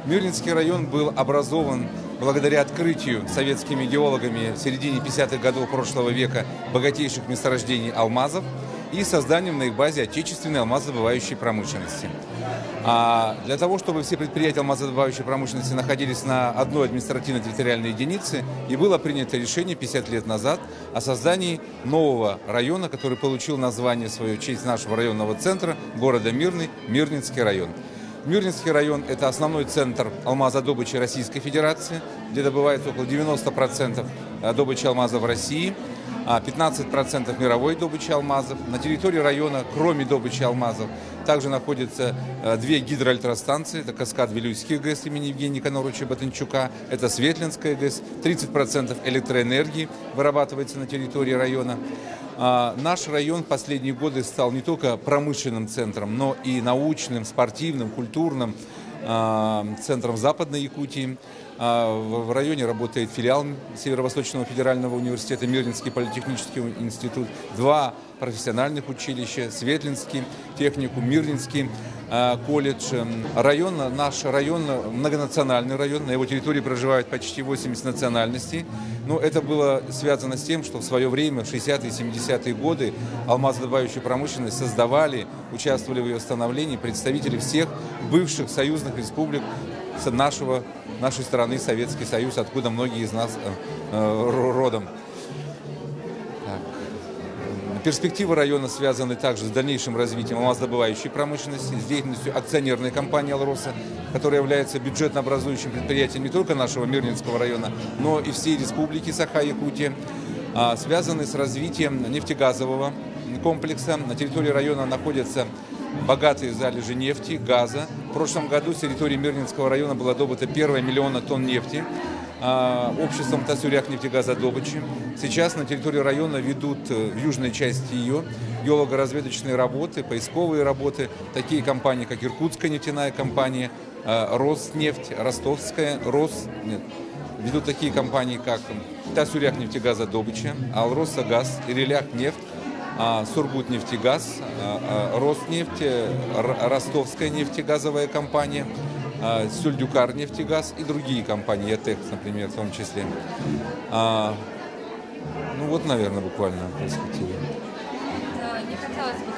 Мирнинский район был образован благодаря открытию советскими геологами в середине 50-х годов прошлого века богатейших месторождений алмазов и созданием на их базе отечественной алмазодобывающей промышленности. А для того, чтобы все предприятия алмазодобывающей промышленности находились на одной административно-территориальной единице, и было принято решение 50 лет назад о создании нового района, который получил название свою в честь нашего районного центра города Мирный, Мирнинский район. Мирнинский район – это основной центр алмазодобычи Российской Федерации, где добывается около 90% добычи алмазов в России, 15% мировой добычи алмазов. На территории района, кроме добычи алмазов, также находятся две гидроэлектростанции. Это Каскад-Вилюйский ГЭС имени Евгения Никоноровича Ботанчука, это Светлинская ГЭС. 30% электроэнергии вырабатывается на территории района. Наш район в последние годы стал не только промышленным центром, но и научным, спортивным, культурным центром Западной Якутии. В районе работает филиал Северо-Восточного федерального университета, Мирнинский политехнический институт, два профессиональных училища, Светлинский техникум, Мирнинский колледж. Наш район многонациональный район, на его территории проживают почти 80 национальностей. Но это было связано с тем, что в свое время, в 60-е и 70-е годы, алмазодобывающую промышленность создавали, участвовали в ее становлении представители всех бывших союзных республик нашей страны, Советский Союз, откуда многие из нас родом. Перспективы района связаны также с дальнейшим развитием алмазодобывающей промышленности, с деятельностью акционерной компании «Алроса», которая является бюджетно-образующим предприятием не только нашего Мирнинского района, но и всей республики Саха-Якутия, связаны с развитием нефтегазового комплекса. На территории района находятся богатые залежи нефти, газа. В прошлом году с территории Мирнинского района было добыто 1 миллион тонн нефти обществом Тасюряк-нефтегазодобычи. Сейчас на территории района ведут в южной части ее геолого-разведочные работы, поисковые работы. Такие компании, как Иркутская нефтяная компания, Роснефть, Ростовская, ведут такие компании, как Тасюряк-нефтегазодобыча, Алроса-газ, Иреляк-нефть, Сургут-нефтегаз, Роснефть, Ростовская нефтегазовая компания, Сюльдюкар нефтегаз и другие компании, ЯТЭК, например, в том числе. Ну вот, наверное, буквально в перспективе. Не хотелось бы